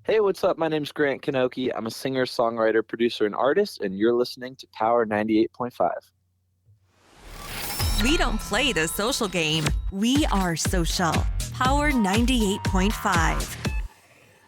Hey, what's up? My name's Grant Kanoki. I'm a singer, songwriter, producer, and artist, and you're listening to Power 98.5. We don't play the social game. We are social. Power 98.5.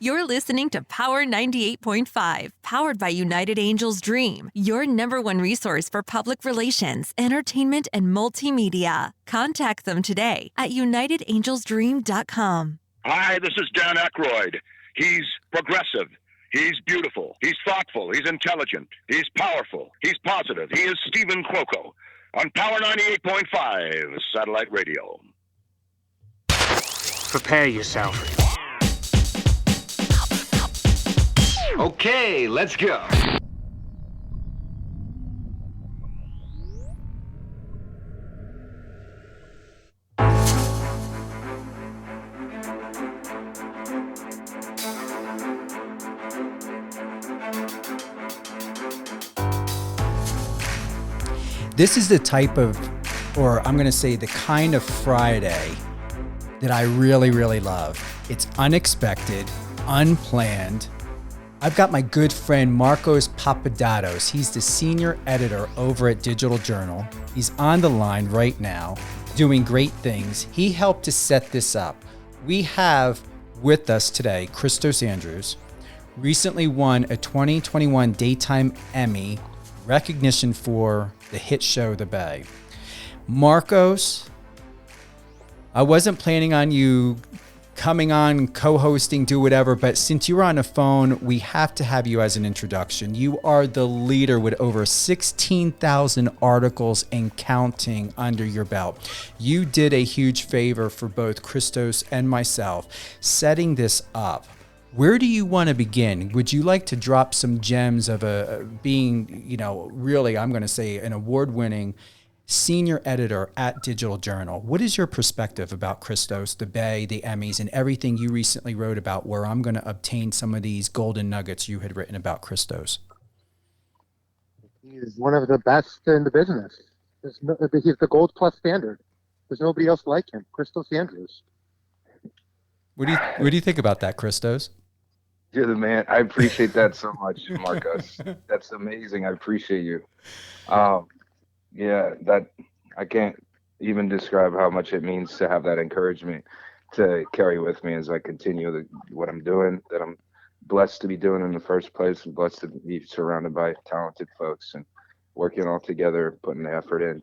You're listening to Power 98.5, powered by United Angels Dream, your number one resource for public relations, entertainment, and multimedia. Contact them today at unitedangelsdream.com. Hi, this is Dan Aykroyd. He's progressive. He's beautiful. He's thoughtful. He's intelligent. He's powerful. He's positive. He is Stephen Cuoco on Power 98.5 Satellite Radio. Prepare yourself. Okay, let's go. This is the type of, or I'm going to say the kind of Friday that I really, really love. It's unexpected, unplanned. I've got my good friend Marcos Papadatos. He's the senior editor over at Digital Journal. He's on the line right now doing great things. He helped to set this up. We have with us today KRISTOS Andrews, recently won a 2021 Daytime Emmy recognition for the hit show The Bay. Marcos, I wasn't planning on you coming on, co-hosting, do whatever, but since you were on the phone, we have to have you as an introduction. You are the leader with over 16,000 articles and counting under your belt. You did a huge favor for both KRISTOS and myself setting this up. Where do you want to begin? Would you like to drop some gems of being, really, I'm going to say an award-winning senior editor at Digital Journal? What is your perspective about KRISTOS, the Bay, the Emmys, and everything you recently wrote about, where I'm going to obtain some of these golden nuggets you had written about KRISTOS? He's one of the best in the business. He's the gold plus standard. There's nobody else like him. KRISTOS Andrews. What do you think about that, KRISTOS? You're the man. I appreciate that so much, Marcos. That's amazing. I appreciate you. That I can't even describe how much it means to have that encouragement to carry with me as I continue what I'm doing, that I'm blessed to be doing in the first place. I'm blessed to be surrounded by talented folks and working all together, putting the effort in.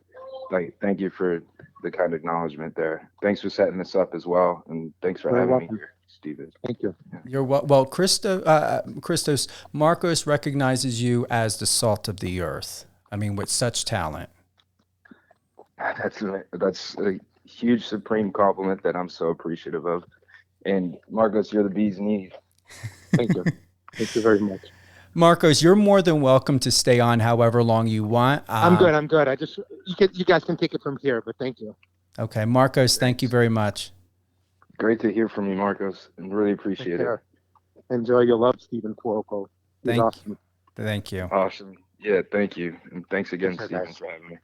Thank you for the kind acknowledgement there. Thanks for setting this up as well, and thanks for having me here, Steven. Thank you. You're well, KRISTOS. Marcos recognizes you as the salt of the earth. I mean, with such talent. That's a huge supreme compliment that I'm so appreciative of. And Marcos, you're the bee's knees. Thank you. Thank you very much. Marcos, you're more than welcome to stay on however long you want. I'm good. You guys can take it from here, but thank you. Okay, Marcos, thank you very much. Great to hear from you, Marcos, and really appreciate it. Enjoy your love, Stephen Cuoco. He's awesome. Thank you. Awesome. Yeah, thank you. And thanks again, Stephen, for having me.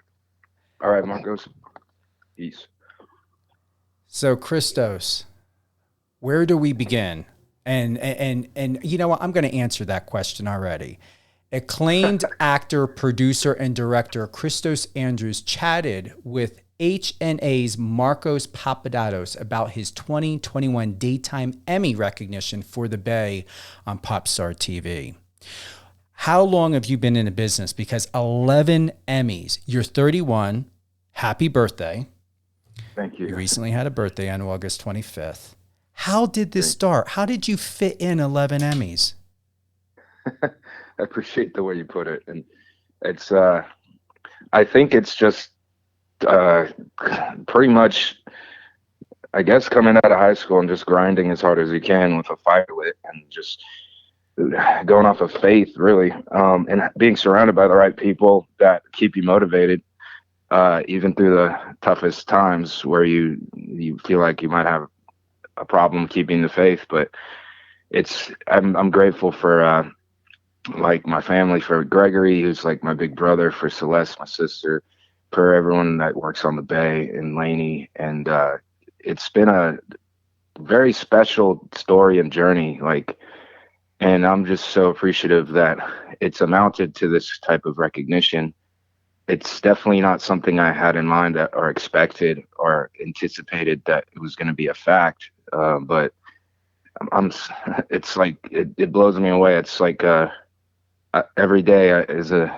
All right, Marcos. Peace. So, KRISTOS, where do we begin? And you know what? I'm going to answer that question already. Acclaimed actor, producer, and director KRISTOS Andrews chatted with HNA's Marcos Papadatos about his 2021 Daytime Emmy recognition for The Bay on Popstar TV. How long have you been in the business? Because 11 Emmys. You're 31. Happy birthday. Thank you. You recently had a birthday on August 25th. How did this start? How did you fit in 11 Emmys? I appreciate the way you put it. And it's, I think it's just pretty much, I guess, coming out of high school and just grinding as hard as you can with a fire lit and just going off of faith, really, and being surrounded by the right people that keep you motivated, even through the toughest times where you feel like you might have a problem keeping the faith. But I'm grateful for like my family, for Gregory, who's like my big brother, for Celeste, my sister, for everyone that works on the Bay, and Lainey. And it's been a very special story and journey. Like, And I'm just so appreciative that it's amounted to this type of recognition. It's definitely not something I had in mind or expected or anticipated that it was going to be a fact. But I'm it's like, it blows me away. It's like every day is a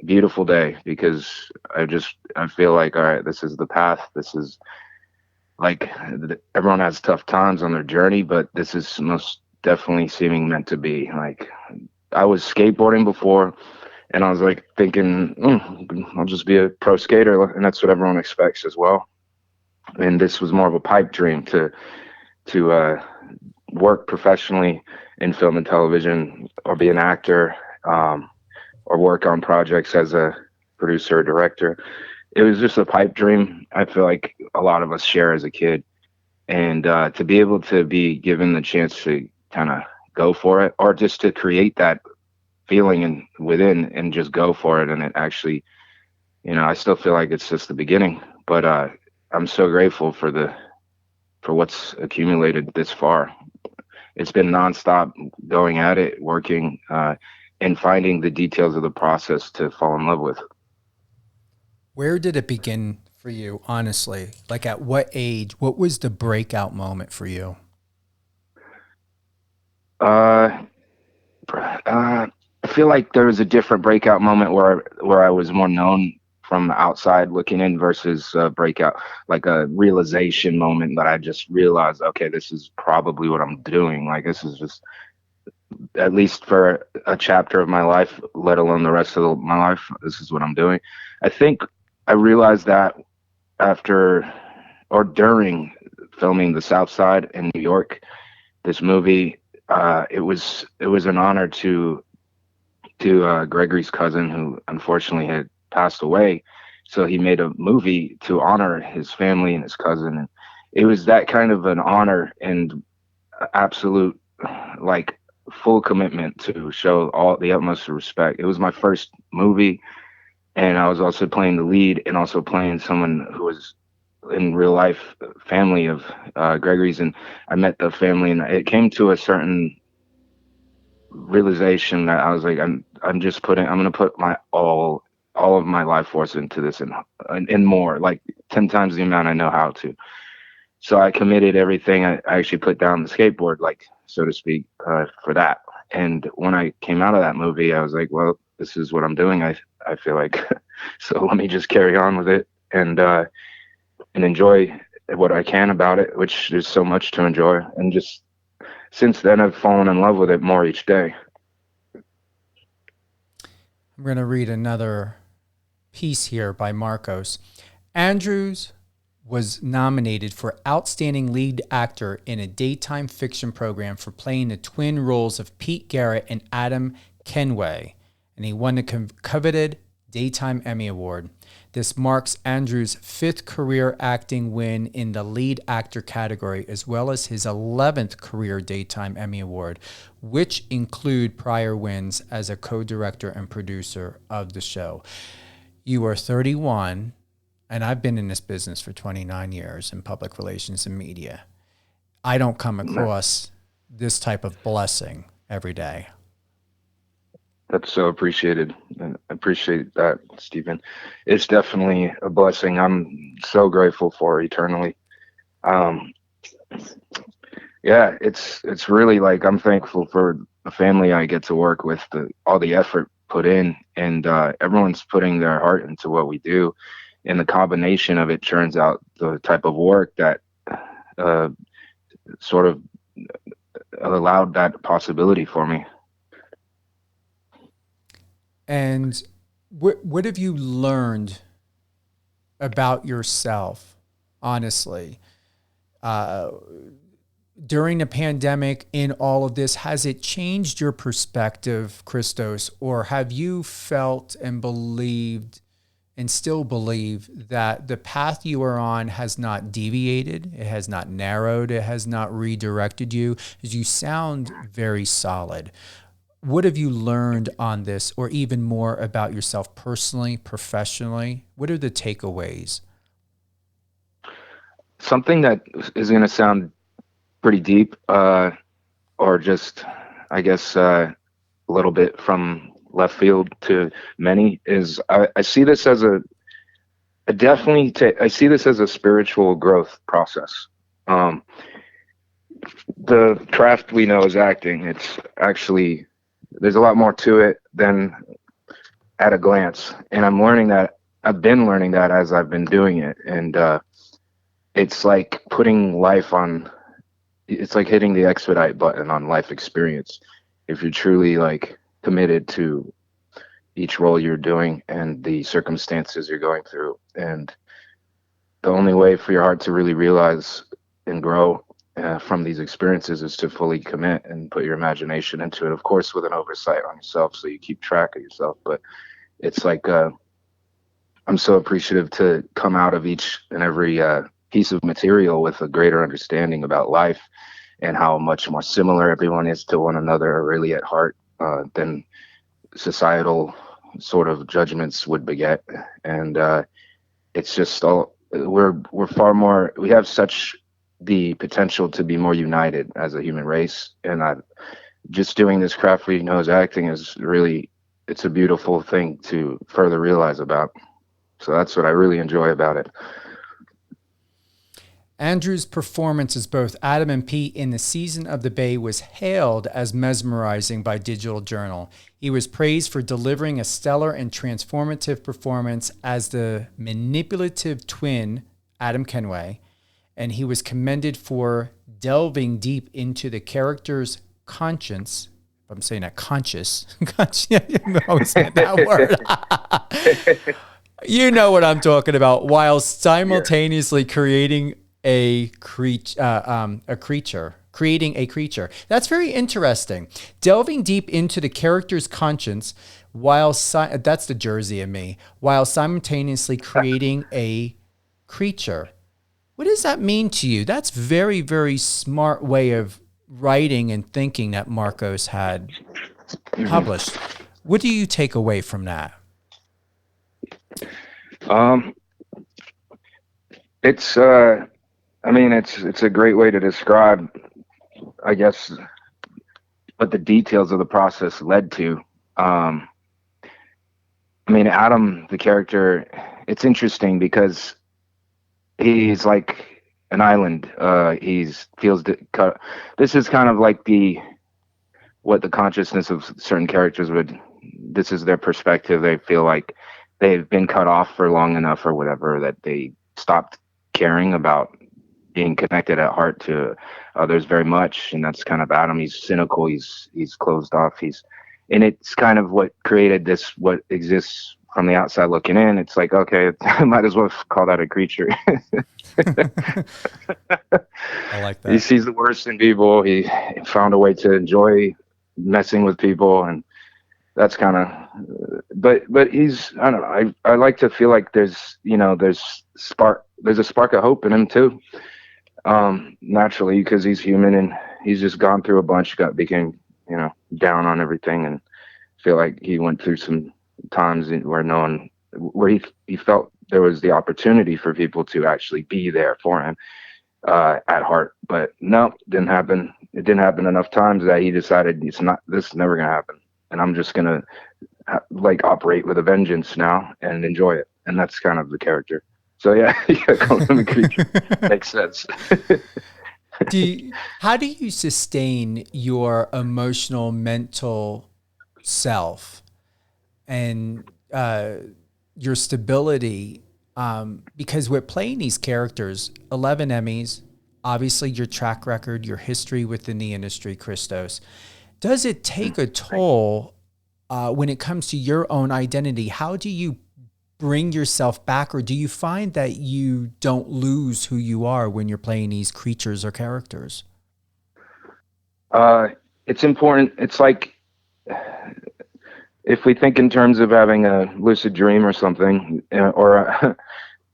beautiful day, because I feel like, all right, this is the path. This is like, everyone has tough times on their journey, but this is most definitely seeming meant to be. Like, I was skateboarding before, and I was like thinking, I'll just be a pro skater, and that's what everyone expects as well. And this was more of a pipe dream to work professionally in film and television, or be an actor, or work on projects as a producer or director. It was just a pipe dream. I feel like a lot of us share as a kid, and to be able to be given the chance to kind of go for it, or just to create that feeling within and just go for it. And it actually, I still feel like it's just the beginning, but I'm so grateful for what's accumulated this far. It's been nonstop going at it, working, and finding the details of the process to fall in love with. Where did it begin for you, honestly? Like, at what age? What was the breakout moment for you? I feel like there was a different breakout moment where I was more known from the outside looking in, versus a breakout, like a realization moment that I just realized, okay, this is probably what I'm doing. Like, this is just, at least for a chapter of my life, let alone the rest of my life, this is what I'm doing. I think I realized that after or during filming The South Side in New York, this movie, it was an honor to Gregory's cousin, who unfortunately had passed away. So he made a movie to honor his family and his cousin. And it was that kind of an honor and absolute, like, full commitment to show all the utmost respect. It was my first movie, and I was also playing the lead and also playing someone who was in real life family of Gregory's. And I met the family, and it came to a certain realization that I was like, I'm going to put my all of my life force into this, and more, like 10 times the amount I know how to. So I committed everything. I actually put down the skateboard, like, so to speak, for that. And when I came out of that movie, I was like, well, this is what I'm doing. I feel like, so let me just carry on with it and enjoy what I can about it, which there's so much to enjoy. And just since then, I've fallen in love with it more each day. I'm going to read another piece here by Marcos. Andrews was nominated for Outstanding Lead Actor in a Daytime Fiction Program for playing the twin roles of Pete Garrett and Adam Kenway, and he won the coveted Daytime Emmy Award. This marks Andrews' 5th career acting win in the lead actor category, as well as his 11th career Daytime Emmy Award, which include prior wins as a co-director and producer of the show. You are 31, and I've been in this business for 29 years in public relations and media. I don't come across this type of blessing every day. That's so appreciated. I appreciate that, Stephen. It's definitely a blessing. I'm so grateful for eternally. Yeah, it's really like, I'm thankful for the family I get to work with, all the effort put in, and everyone's putting their heart into what we do. And the combination of it turns out the type of work that sort of allowed that possibility for me. And what have you learned about yourself, honestly, during the pandemic, in all of this? Has it changed your perspective, Kristos, or have you felt and believed and still believe that the path you are on has not deviated, it has not narrowed, it has not redirected you? As you sound very solid. What have you learned on this, or even more about yourself personally, professionally? What are the takeaways? Something that is going to sound pretty deep, or just, I guess, a little bit from left field to many, is I see this as I see this as a spiritual growth process. The craft we know is acting. It's actually, there's a lot more to it than at a glance. And I'm learning that. I've been learning that as I've been doing it. And it's like putting life on, it's like hitting the expedite button on life experience. If you're truly like committed to each role you're doing and the circumstances you're going through. And the only way for your heart to really realize and grow from these experiences is to fully commit and put your imagination into it, of course, with an oversight on yourself, so you keep track of yourself. But it's like, I'm so appreciative to come out of each and every piece of material with a greater understanding about life and how much more similar everyone is to one another, really at heart, than societal sort of judgments would beget. And it's just all, we're far more, we have such the potential to be more united as a human race. And just doing this craft we know as acting is really, it's a beautiful thing to further realize about. So that's what I really enjoy about it. Andrews' performance as both Adam and Pete in The Season of the Bay was hailed as mesmerizing by Digital Journal. He was praised for delivering a stellar and transformative performance as the manipulative twin, Adam Kenway, and he was commended for delving deep into the character's conscience. I'm saying that conscious. I always get that word. You know what I'm talking about. While simultaneously creating a creature. That's very interesting. Delving deep into the character's conscience while that's the Jersey in me. While simultaneously creating a creature. What does that mean to you? That's very, very smart way of writing and thinking that Marcos had published. What do you take away from that? It's it's a great way to describe, I guess, what the details of the process led to. Adam, the character, it's interesting because he's like an island. This is kind of like what the consciousness of certain characters this is their perspective. They feel like they've been cut off for long enough or whatever that they stopped caring about being connected at heart to others very much. And that's kind of Adam. He's cynical. He's closed off. And it's kind of what created what exists from the outside looking in. It's like, okay, I might as well call that a creature. I like that. He sees the worst in people. He found a way to enjoy messing with people, and that's kind of, but he's, I don't know. I like to feel like there's a spark of hope in him too. Naturally, because he's human and he's just gone through a bunch, became down on everything, and feel like he went through some times where he felt there was the opportunity for people to actually be there for him at heart. But no, didn't happen. It didn't happen enough times that he decided this is never gonna happen, and I'm just gonna operate with a vengeance now and enjoy it. And that's kind of the character. So yeah, call him a creature. Makes sense. How do you sustain your emotional, mental self and your stability? Because we're playing these characters, 11 Emmys, obviously your track record, your history within the industry, Christos. Does it take a toll when it comes to your own identity? How do you bring yourself back, or do you find that you don't lose who you are when you're playing these creatures or characters? It's important. It's like, if we think in terms of having a lucid dream or something, or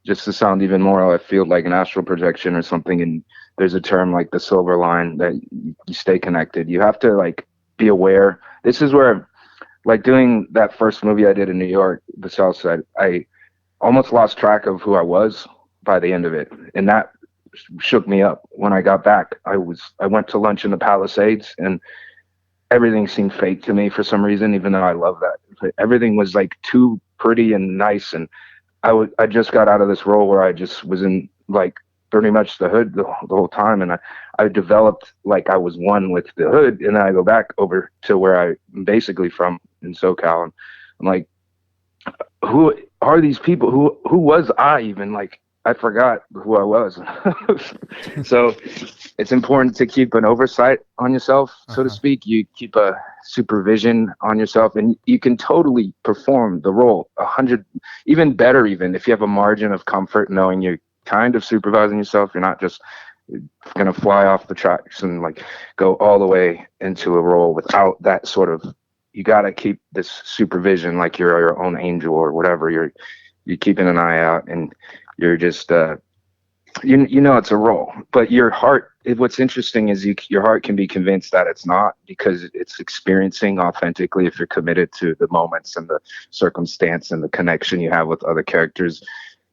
just to sound even more, I feel like an astral projection or something, and there's a term like the silver line that you stay connected. You have to be aware. This is where, doing that first movie I did in New York, The South Side, I almost lost track of who I was by the end of it. And that shook me up. When I got back, I went to lunch in the Palisades, and everything seemed fake to me for some reason, even though I love that. But everything was like too pretty and nice. And I just got out of this role where I just was in like pretty much the hood the whole time. And I developed like I was one with the hood. And then I go back over to where I'm basically from in SoCal. And I'm like, who are these people? Who was I even? Like, I forgot who I was. So it's important to keep an oversight on yourself, so to speak. You keep a supervision on yourself, and you can totally perform the role 100, even better, even if you have a margin of comfort knowing you're kind of supervising yourself. You're not just going to fly off the tracks and like go all the way into a role without that sort of, you got to keep this supervision like you're your own angel or whatever. You're keeping an eye out, and you're just you know it's a role, but your heart, what's interesting is your heart can be convinced that it's not, because it's experiencing authentically. If you're committed to the moments and the circumstance and the connection you have with other characters,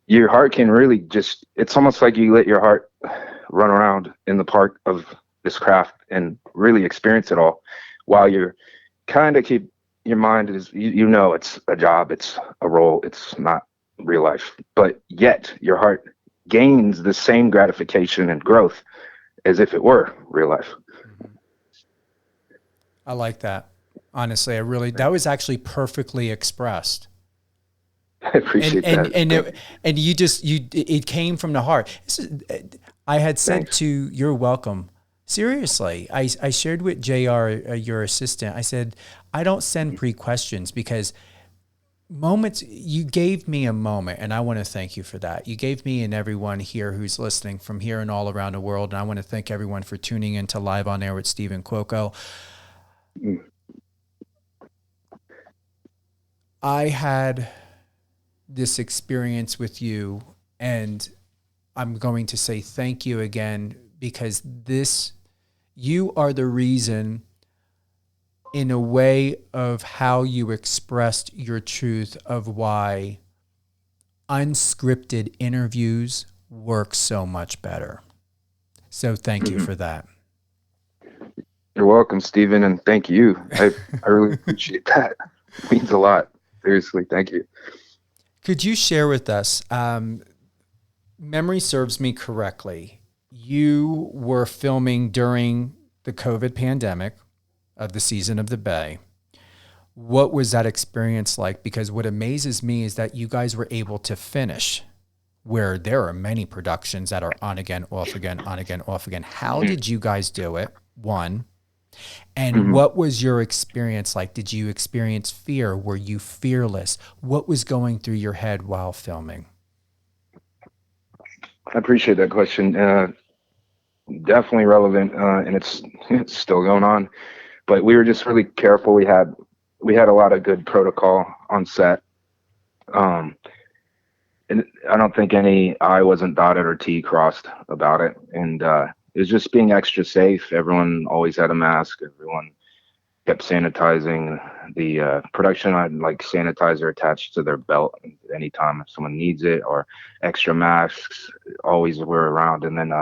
your heart can really just, it's almost like you let your heart run around in the park of this craft and really experience it all, while you're kind of keep your mind is, you know it's a job, it's a role, it's not real life, but yet your heart gains the same gratification and growth as if it were real life. I like that. Honestly, that was actually perfectly expressed. I appreciate that. And it came from the heart. I had said Thanks. you're welcome. Seriously, I shared with JR, your assistant, I said, I don't send pre-questions because you gave me a moment, and I want to thank you for that. You gave me and everyone here who's listening from here and all around the world, and I want to thank everyone for tuning in to Live on Air with Stephen Cuoco. I had this experience with you, and I'm going to say thank you again, because you are the reason, in a way, of how you expressed your truth of why unscripted interviews work so much better. So thank you for that. You're welcome, Stephen, and thank you. I really appreciate that. It means a lot. Seriously, thank you. Could you share with us, memory serves me correctly, you were filming during the COVID pandemic of the season of the Bay. What was that experience like? Because what amazes me is that you guys were able to finish, where there are many productions that are on again, off again, on again, off again. How did you guys do it? One. And what was your experience like? Did you experience fear? Were you fearless? What was going through your head while filming? I appreciate that question. Definitely relevant, and it's still going on. But we were just really careful. We had a lot of good protocol on set. And I don't think any I wasn't dotted or T crossed about it. And it was just being extra safe. Everyone always had a mask. Everyone kept sanitizing. The production had like sanitizer attached to their belt anytime if someone needs it, or extra masks always were around. And then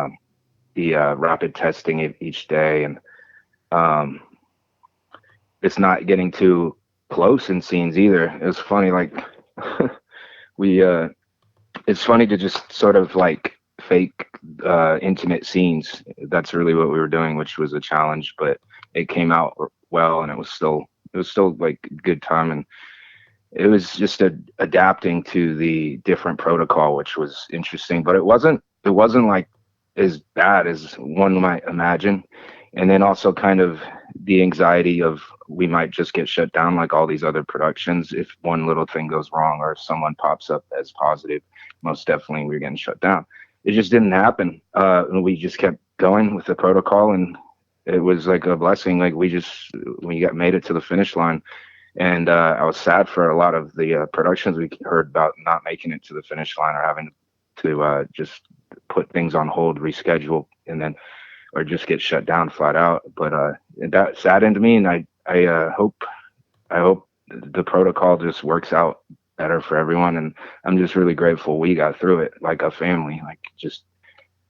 the rapid testing each day. And it's not getting too close in scenes either. It was funny, like it's funny to just sort of like fake intimate scenes. That's really what we were doing, which was a challenge, but it came out well, and it was still like good time. And it was just adapting to the different protocol, which was interesting, but it wasn't like as bad as one might imagine. And then also kind of the anxiety of we might just get shut down like all these other productions if one little thing goes wrong, or if someone pops up as positive. Most definitely we're getting shut down. It just didn't happen. And we just kept going with the protocol, and it was like a blessing. Like we made it to the finish line. And I was sad for a lot of the productions we heard about not making it to the finish line, or having to just put things on hold, reschedule, and then or just get shut down flat out. But that saddened me, and I hope the protocol just works out better for everyone. And I'm just really grateful we got through it like a family, like just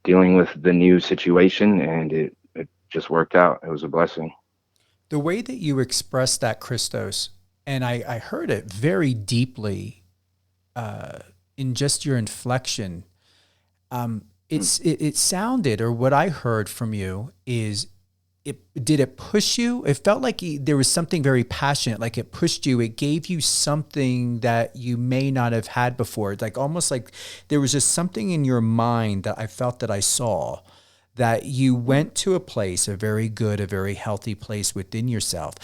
dealing with the new situation, and it just worked out. It was a blessing. The way that you express that, Christos, and I heard it very deeply in just your inflection. It sounded, or what I heard from you is, did it push you? It felt like there was something very passionate, like it pushed you. It gave you something that you may not have had before. It's like almost like there was just something in your mind that I felt that I saw, that you went to a place, a very good, a very healthy place within yourself.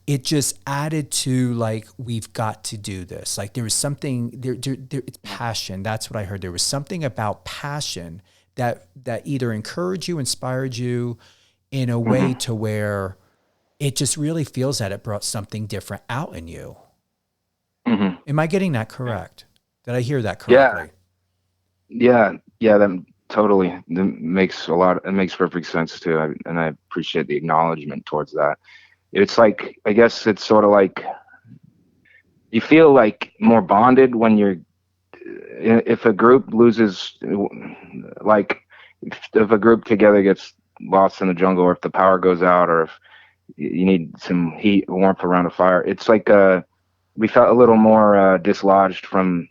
It just added to like, we've got to do this. Like there was something there, it's passion. That's what I heard. There was something about passion that either encouraged you, inspired you in a way to where it just really feels that it brought something different out in you. Am I getting that correct? Did I hear that correctly? Yeah. That totally. It makes perfect sense too. And I appreciate the acknowledgement towards that. It's like, I guess it's sort of like, you feel like more bonded when if a group loses, like if a group together gets lost in the jungle, or if the power goes out, or if you need some heat, warmth around a fire, it's like we felt a little more dislodged from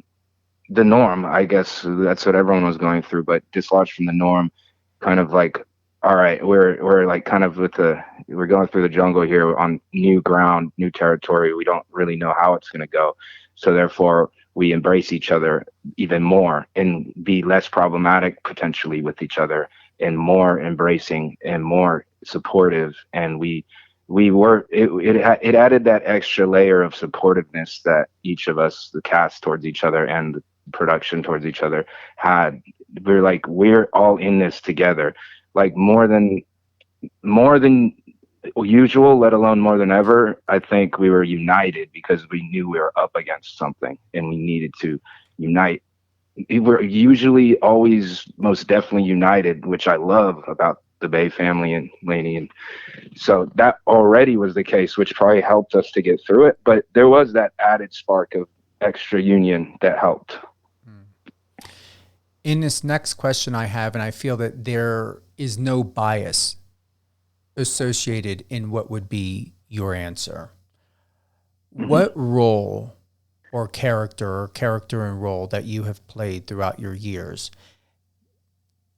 the norm. I guess that's what everyone was going through, but dislodged from the norm, kind of like, all right, we're like kind of we're going through the jungle here on new ground, new territory. We don't really know how it's going to go, so therefore we embrace each other even more and be less problematic potentially with each other, and more embracing and more supportive. And it added that extra layer of supportiveness that each of us, the cast towards each other and the production towards each other, had. We're all in this together, like more than usual, let alone more than ever. I think we were united because we knew we were up against something and we needed to unite. We're usually always most definitely united, which I love about the Bay family and Lainey. And so that already was the case, which probably helped us to get through it. But there was that added spark of extra union that helped. In this next question I have, and I feel that there is no bias associated in what would be your answer. What role or character and role that you have played throughout your years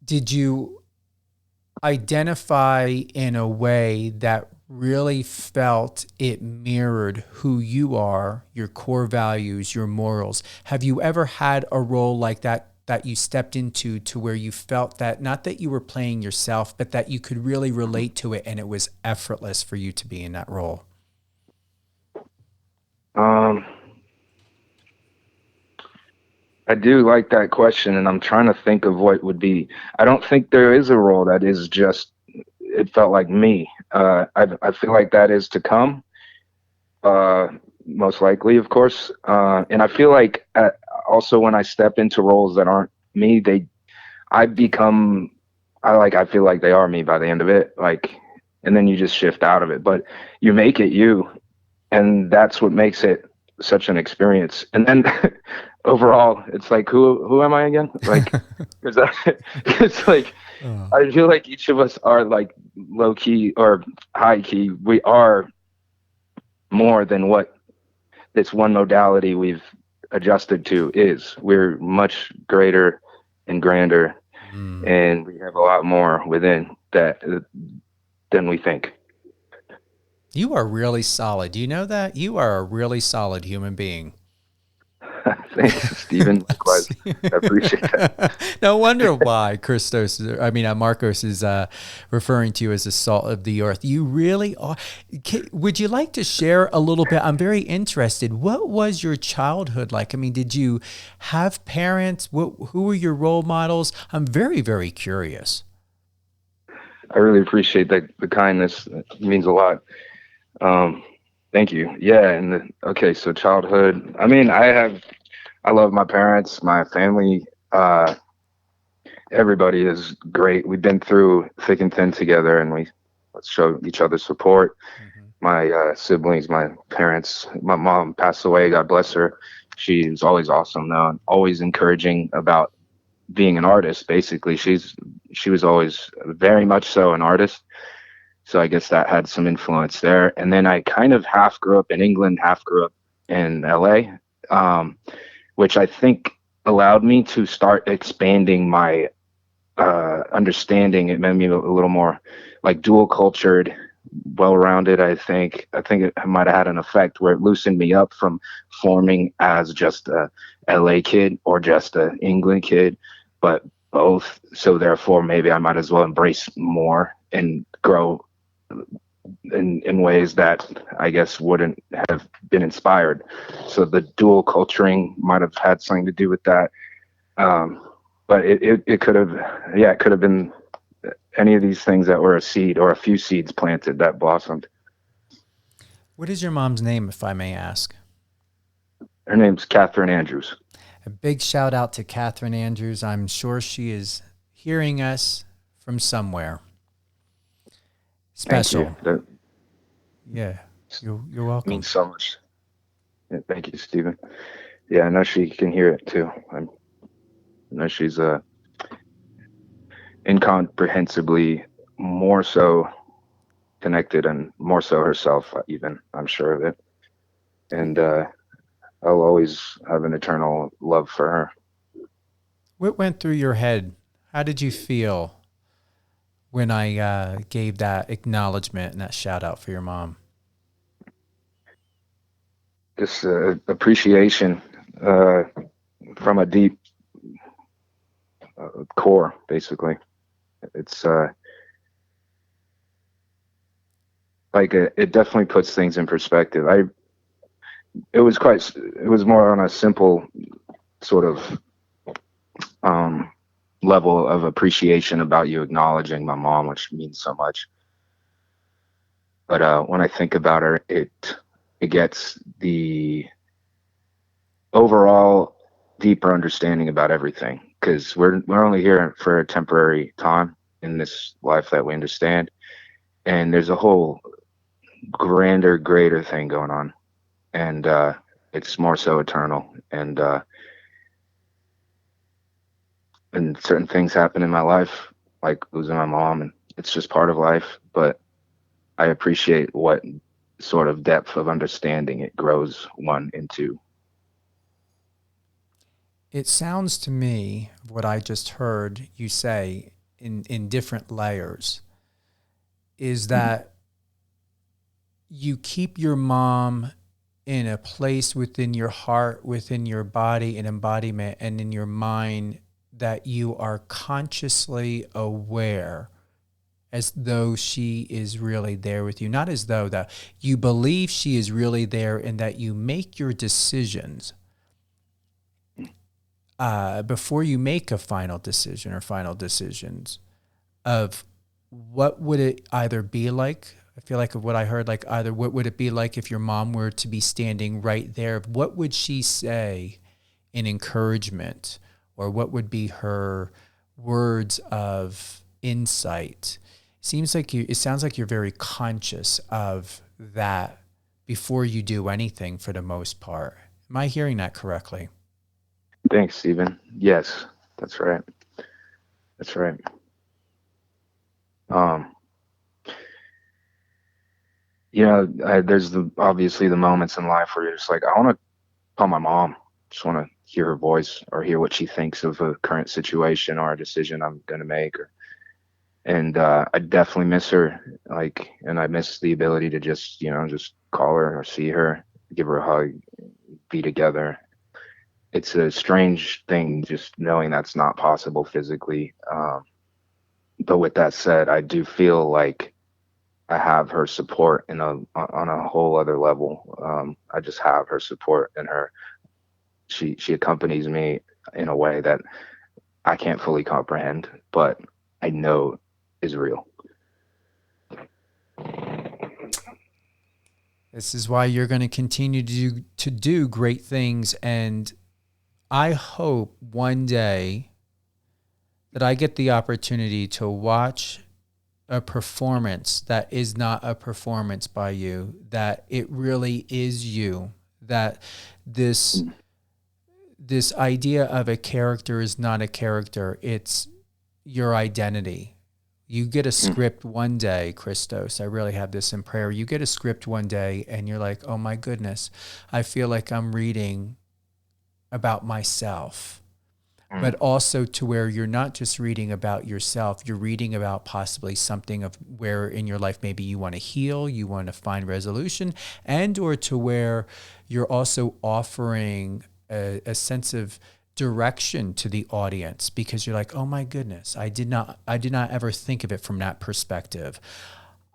did you identify in a way that really felt it mirrored who you are, your core values, your morals? Have you ever had a role like that you stepped into, to where you felt that, not that you were playing yourself, but that you could really relate to it and it was effortless for you to be in that role? I do like that question, and I'm trying to think of what would be. I don't think there is a role that is just, it felt like me. I feel like that is to come, most likely, of course. And I feel like also when I step into roles that aren't me, I feel like they are me by the end of it. And then you just shift out of it, but you make it you, and that's what makes it such an experience. And then overall, it's like, who am I again? Like, because it's like, I feel like each of us are like low key or high key. We are more than what this one modality we've adjusted to is. We're much greater and grander, and we have a lot more within that than we think. You are really solid. Do you know that? You are a really solid human being. Thanks, Stephen. Likewise. I appreciate that. No wonder why Marcos is referring to you as the salt of the earth. You really are. Would you like to share a little bit? I'm very interested. What was your childhood like? I mean, did you have parents? Who were your role models? I'm very, very curious. I really appreciate the kindness. It means a lot. Thank you. Yeah. So childhood, I mean, I love my parents, my family. Everybody is great. We've been through thick and thin together, and we show each other support. My siblings, my parents, my mom passed away, God bless her. She was always awesome though, and always encouraging about being an artist. Basically, she was always very much so an artist. So I guess that had some influence there. And then I kind of half grew up in England, half grew up in LA, which I think allowed me to start expanding my understanding. It made me a little more like dual cultured, well-rounded. I think it might have had an effect where it loosened me up from forming as just a LA kid or just a England kid, but both. So therefore maybe I might as well embrace more and grow in ways that I guess wouldn't have been inspired. So the dual culturing might have had something to do with that. But it could have, yeah, it could have been any of these things that were a seed or a few seeds planted that blossomed. What is your mom's name, if I may ask? Her name's Catherine Andrews. A big shout out to Catherine Andrews. I'm sure she is hearing us from somewhere. Special. Thank you. Yeah, you're welcome. Means so much. Yeah, thank you, Stephen. Yeah, I know she can hear it too. I know she's incomprehensibly more so connected and more so herself, even, I'm sure of it. And I'll always have an eternal love for her. What went through your head? How did you feel when I gave that acknowledgement and that shout out for your mom? Just appreciation from a deep core, basically. It's it definitely puts things in perspective. It was more on a simple sort of level of appreciation about you acknowledging my mom, which means so much. But when I think about her, it gets the overall deeper understanding about everything, because we're only here for a temporary time in this life that we understand, and there's a whole grander, greater thing going on, and it's more so eternal. And certain things happen in my life, like losing my mom, and it's just part of life. But I appreciate what sort of depth of understanding it grows one into. It sounds to me, what I just heard you say in different layers, is that you keep your mom in a place within your heart, within your body, an embodiment, and in your mind, that you are consciously aware, as though she is really there with you. Not as though, that you believe she is really there, and that you make your decisions before you make a final decision or final decisions of what would it either be like. I feel like of what I heard, like either what would it be like if your mom were to be standing right there? What would she say in encouragement? Or what would be her words of insight? It sounds like you're very conscious of that before you do anything, for the most part. Am I hearing that correctly? Thanks, Stephen. Yes, that's right. That's right. There's obviously the moments in life where you're just like, I want to call my mom. Just want to hear her voice or hear what she thinks of a current situation or a decision I'm going to make. And I definitely miss her. And I miss the ability to just call her or see her, give her a hug, be together. It's a strange thing just knowing that's not possible physically. But with that said, I do feel like I have her support on a whole other level. I just have her support, and she accompanies me in a way that I can't fully comprehend, but I know is real. This is why you're going to continue to do great things. And I hope one day that I get the opportunity to watch a performance that is not a performance by you, that it really is you, that this idea of a character is not a character, it's your identity. You get a script one day, Christos. I really have this in prayer. You get a script one day and you're like, oh my goodness, I feel like I'm reading about myself. But also to where you're not just reading about yourself, you're reading about possibly something of where in your life maybe you want to heal, you want to find resolution, and or to where you're also offering a sense of direction to the audience, because you're like, oh my goodness, I did not ever think of it from that perspective.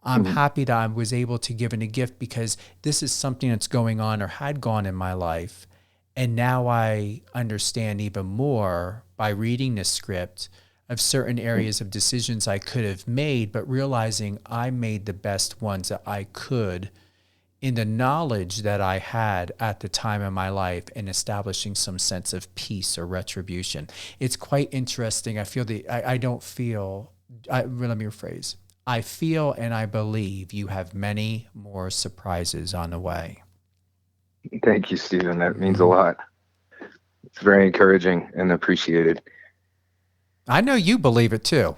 I'm happy that I was able to give it a gift, because this is something that's going on or had gone in my life. And now I understand even more by reading this script of certain areas of decisions I could have made, but realizing I made the best ones that I could in the knowledge that I had at the time in my life, and establishing some sense of peace or retribution. It's quite interesting. I feel let me rephrase. I feel and I believe you have many more surprises on the way. Thank you, Stephen. That means a lot. It's very encouraging and appreciated. I know you believe it too.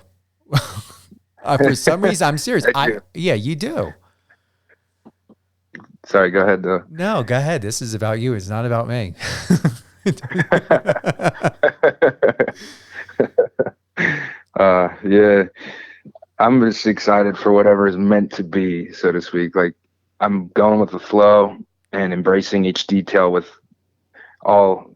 For some reason, I'm serious. Yeah, you do. Sorry, go ahead, though. No, go ahead. This is about you. It's not about me. Yeah, I'm just excited for whatever is meant to be, so to speak. Like, I'm going with the flow and embracing each detail with all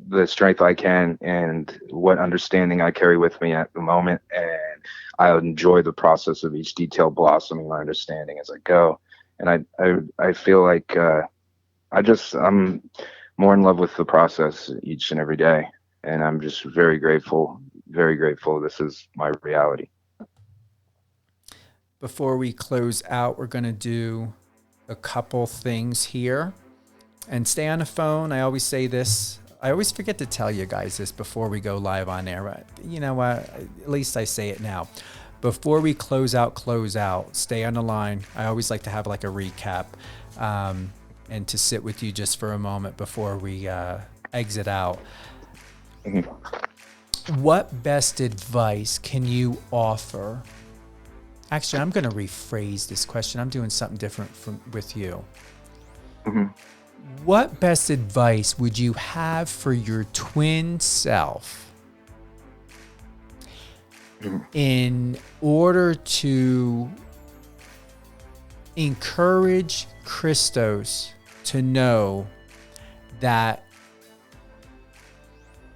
the strength I can and what understanding I carry with me at the moment. And I enjoy the process of each detail blossoming my understanding as I go. And I feel like I'm more in love with the process each and every day. And I'm just very grateful. This is my reality. Before we close out, we're going to do a couple things here. And stay on the phone. I always say this. I always forget to tell you guys this before we go live on air. But you know what? At least I say it now. Before we close out, stay on the line. I always like to have like a recap and to sit with you just for a moment before we exit out. What best advice can you offer? Actually, I'm going to rephrase this question. I'm doing something different with you. What best advice would you have for your twin self in order to encourage Christos to know that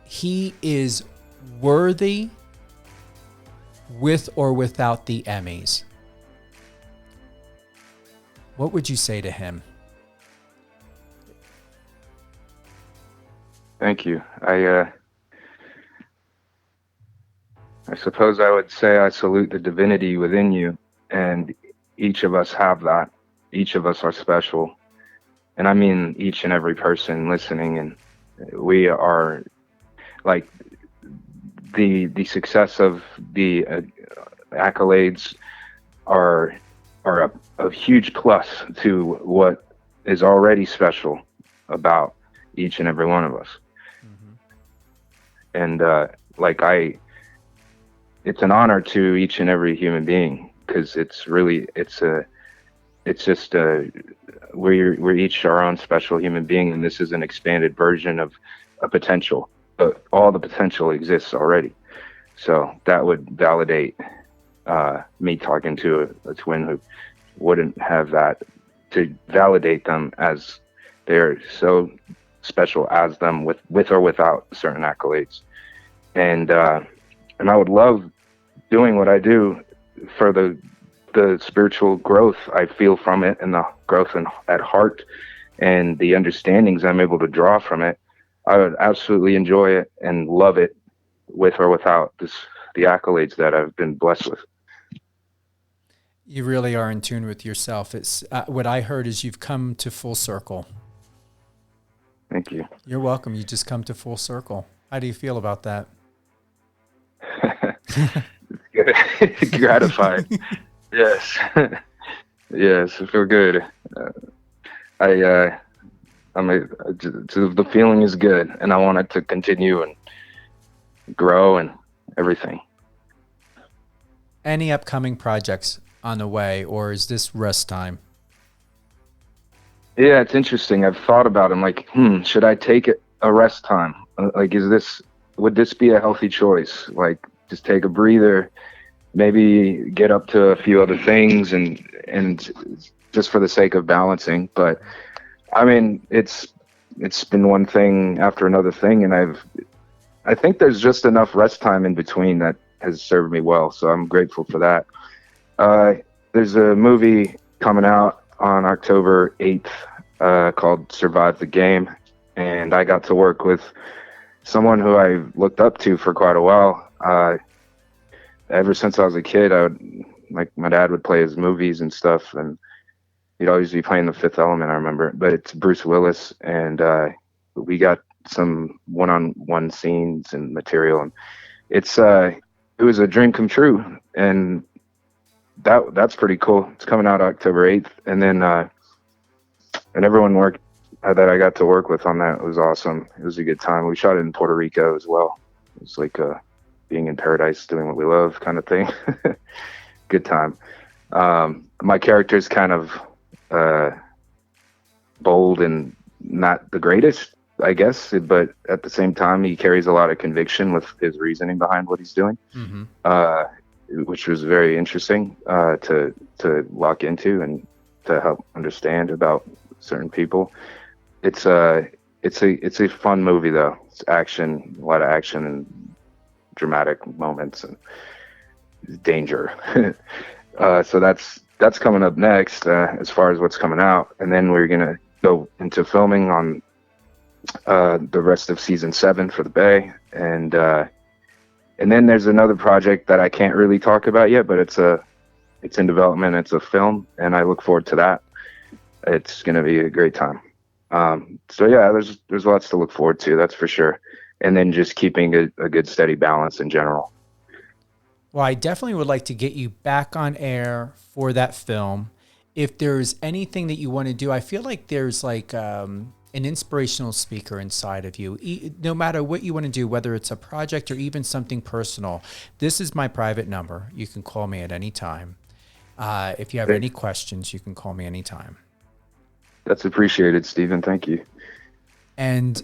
he is worthy with or without the Emmys? What would you say to him? Thank you. I suppose I would say I salute the divinity within you, and each of us have that. Each of us are special. And I mean each and every person listening, and we are like the success of the accolades are a huge plus to what is already special about each and every one of us. And it's an honor to each and every human being, because we're each our own special human being, and this is an expanded version of a potential. But all the potential exists already. So that would validate me talking to a twin who wouldn't have that, to validate them as they're so special as them with or without certain accolades. And I would love doing what I do for the spiritual growth I feel from it, and the growth at heart, and the understandings I'm able to draw from it. I would absolutely enjoy it and love it with or without the accolades that I've been blessed with. You really are in tune with yourself. It's what I heard is you've come to full circle. Thank you. You're welcome. You just come to full circle. How do you feel about that? It's good. Gratified. Yes. Yes, I feel good. The feeling is good, and I want it to continue and grow and everything. any upcoming projects on the way, or is this rest time? Yeah, it's interesting. I've thought about it. I'm like, should I take a rest time? Like, would this be a healthy choice? Like, just take a breather, maybe get up to a few other things, and just for the sake of balancing. But I mean, it's been one thing after another thing, and I think there's just enough rest time in between that has served me well. So I'm grateful for that. There's a movie coming out on October 8th called Survive the Game, and I got to work with someone who I looked up to for quite a while. Ever since I was a kid, my dad would play his movies and stuff, and he'd always be playing The Fifth Element, I remember. But it's Bruce Willis, and we got some one-on-one scenes and material, and it was a dream come true, and that's pretty cool. It's coming out October 8th, and then and everyone that I got to work with on that was awesome. It was a good time. We shot it in Puerto Rico as well. It was like being in paradise, doing what we love kind of thing. Good time. My character's kind of bold and not the greatest, I guess, but at the same time, he carries a lot of conviction with his reasoning behind what he's doing, which was very interesting to lock into and to help understand about certain people. It's a fun movie though. It's action, a lot of action and dramatic moments and danger. So that's coming up next as far as what's coming out, and then we're gonna go into filming on the rest of season 7 for the Bay, and then there's another project that I can't really talk about yet, but it's in development. It's a film, and I look forward to that. It's gonna be a great time. So yeah, there's lots to look forward to, that's for sure. And then just keeping a good steady balance in general. Well, I definitely would like to get you back on air for that film. If there's anything that you want to do, I feel like there's like an inspirational speaker inside of you. No matter what you want to do, whether it's a project or even something personal, this is my private number. You can call me at any time. If you have any questions, you can call me anytime. That's appreciated, Stephen. Thank you. And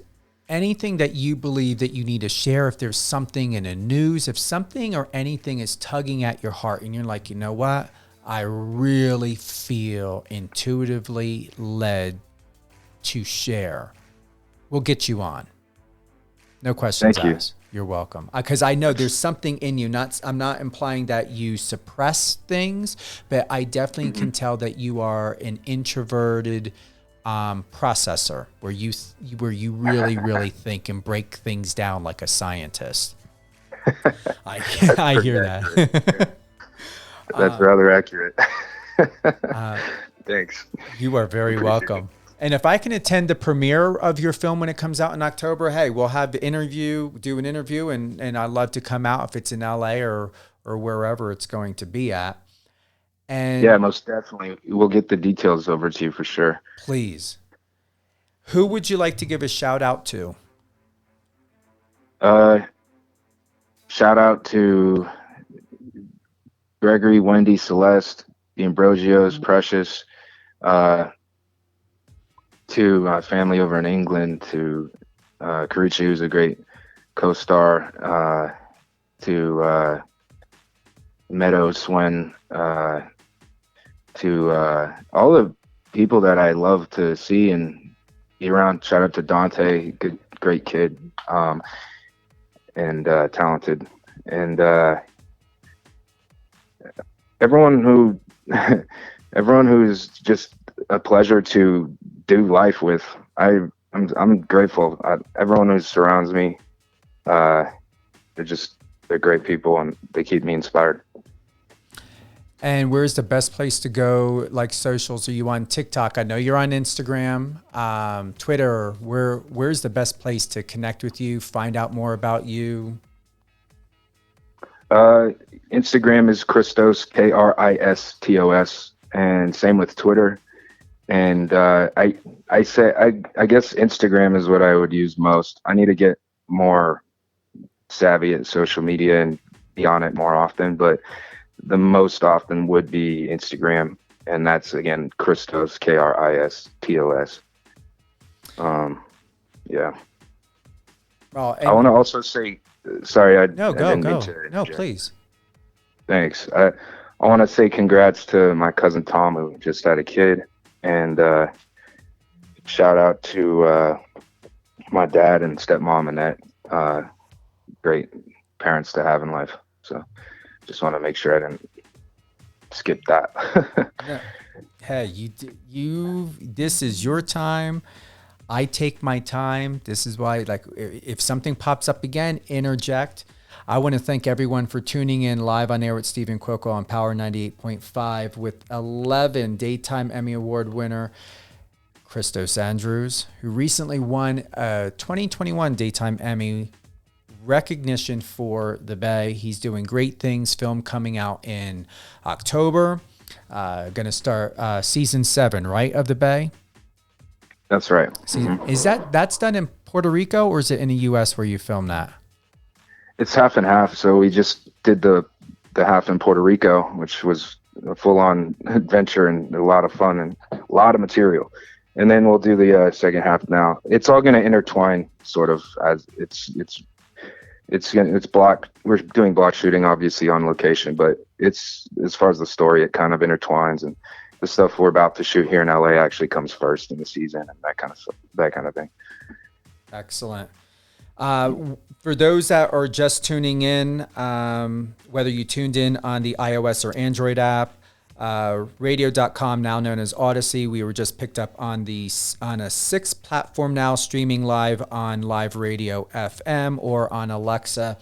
anything that you believe that you need to share, if there's something in the news, if something or anything is tugging at your heart and you're like, you know what? I really feel intuitively led to share, we'll get you on. No questions asked. You're welcome. Because I know there's something in you. I'm not implying that you suppress things, but I definitely can tell that you are an introverted processor, where you really, really think and break things down like a scientist. I hear that. That's rather accurate. Thanks. You are very welcome. And if I can attend the premiere of your film when it comes out in October, hey, we'll have do an interview, and I'd love to come out if it's in LA or wherever it's going to be at. And yeah, most definitely. We'll get the details over to you for sure. Please. Who would you like to give a shout out to? Shout out to Gregory, Wendy, Celeste, the Ambrogios, Precious, to my family over in England, to Karichi, who's a great co-star, to Meadows, Swen, to all the people that I love to see and be around. Shout out to Dante, great kid, and talented, and everyone who's just a pleasure to do life with. I'm grateful. Everyone who surrounds me, they're great people, and they keep me inspired. And where's the best place to go, like socials? Are you on TikTok? I know you're on Instagram, Twitter. Where's the best place to connect with you, find out more about you? Instagram is Kristos, KRISTOS, and same with Twitter. And I guess Instagram is what I would use most. I need to get more savvy at social media and be on it more often, but the most often would be Instagram, and that's again KRISTOS, KRISTOS. Yeah. Well, I want to also say, sorry, I no, go. didn't mean to No, interject. please. Thanks. I want to say congrats to my cousin Tom, who just had a kid, and shout out to my dad and stepmom Annette. Great parents to have in life. So just want to make sure I didn't skip that. No. Hey, you. This is your time. I take my time. This is why, like, if something pops up again, interject. I want to thank everyone for tuning in live on air with Stephen Cuoco on Power 98.5 with 11 Daytime Emmy Award winner KRISTOS Andrews, who recently won a 2021 Daytime Emmy recognition for The Bay. He's doing great things. Film coming out in October. Going to start season 7, right, of The Bay? That's right. Is that's done in Puerto Rico, or is it in the U.S. where you film that? It's half and half. So we just did the half in Puerto Rico, which was a full-on adventure and a lot of fun and a lot of material. And then we'll do the second half now. It's all going to intertwine, sort of, as it's block. We're doing block shooting, obviously, on location, but it's, as far as the story, it kind of intertwines, and the stuff we're about to shoot here in LA actually comes first in the season, and that kind of thing. Excellent. For those that are just tuning in, whether you tuned in on the iOS or Android app, radio.com, now known as Odyssey, we were just picked up on a 6th platform now, streaming live on Live Radio FM or on Alexa.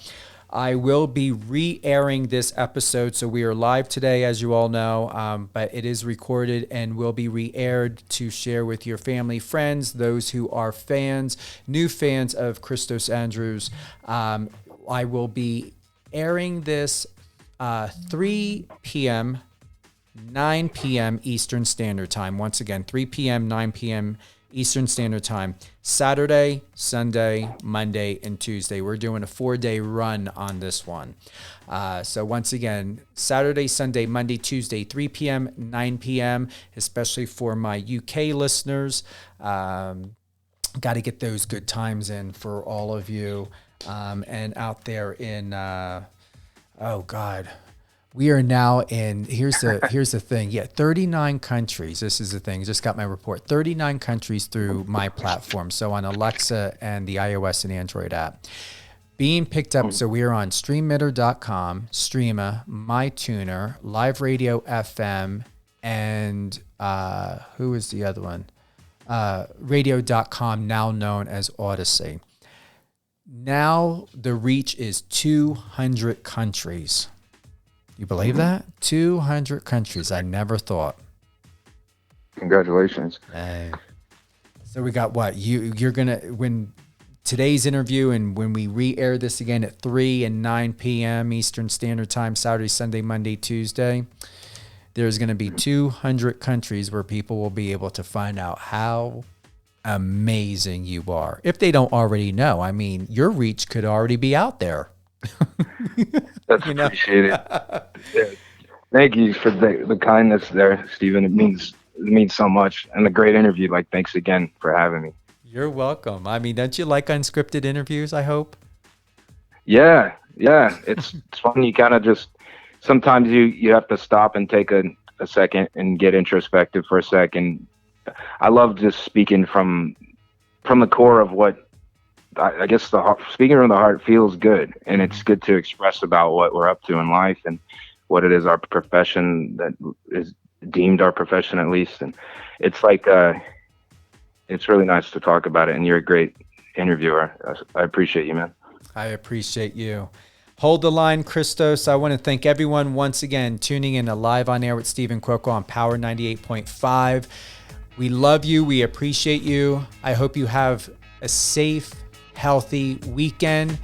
I will be re-airing this episode, so we are live today, as you all know, but it is recorded and will be re-aired to share with your family, friends, those who are fans, new fans of KRISTOS Andrews. I will be airing this 3 p.m., 9 p.m. Eastern Standard Time. Once again, 3 p.m., 9 p.m. Eastern Standard Time, Saturday, Sunday, Monday, and Tuesday. We're doing a 4-day run on this one. So once again, Saturday, Sunday, Monday, Tuesday, 3 p.m., 9 p.m., especially for my UK listeners. Got to get those good times in for all of you. And out there in, oh God, we are now in, here's the thing. Yeah, 39 countries. This is the thing. Just got my report. 39 countries through my platform. So on Alexa and the iOS and Android app. Being picked up. So we are on streammitter.com, Streama, MyTuner, Live Radio FM, and who is the other one? Radio.com, now known as Odyssey. Now the reach is 200 countries. You believe that? 200 countries. I never thought. Congratulations. So we got what? You're going to, when today's interview and when we re-air this again at 3 and 9 p.m. Eastern Standard Time, Saturday, Sunday, Monday, Tuesday, there's going to be 200 countries where people will be able to find out how amazing you are. If they don't already know. I mean, your reach could already be out there. That's appreciated. Yeah. Thank you for the kindness there, Stephen. It means so much, and a great interview. Like, thanks again for having me. You're welcome. I mean, don't you like unscripted interviews? I hope. Yeah. It's fun. You kind of just sometimes you have to stop and take a second and get introspective for a second. I love just speaking from the core of what. I guess speaking from the heart feels good, and it's good to express about what we're up to in life and what it is our profession, that is deemed our profession at least. And it's like, it's really nice to talk about it, and you're a great interviewer. I appreciate you, man. I appreciate you. Hold the line, KRISTOS. I want to thank everyone once again tuning in to Live on Air with Stephen Cuoco on Power 98.5. We love you. We appreciate you. I hope you have a safe, healthy weekend.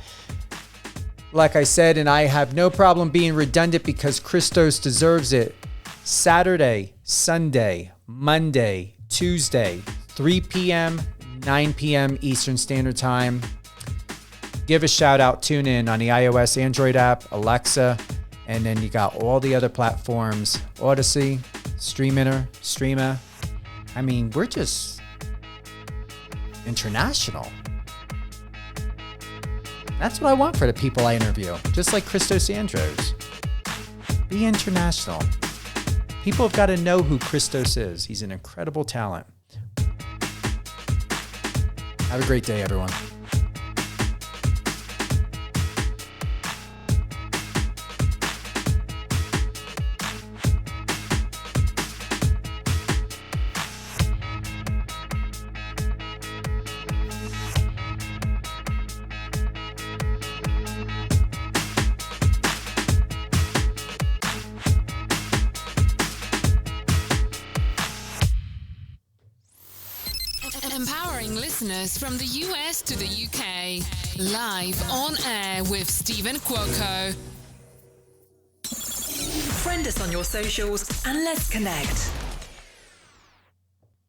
Like I said, and I have no problem being redundant because KRISTOS deserves it. Saturday, Sunday, Monday, Tuesday, 3 p.m., 9 p.m. Eastern Standard Time. Give a shout out, tune in on the iOS, Android app, Alexa, And then you got all the other platforms, Odyssey, Streamer. I mean, we're just international. That's what I want for the people I interview, just like KRISTOS Andrews. Be international. People have got to know who KRISTOS is. He's an incredible talent. Have a great day, everyone. Empowering listeners from the US to the UK. Live on air with Stephen Cuoco. Friend us on your socials and let's connect.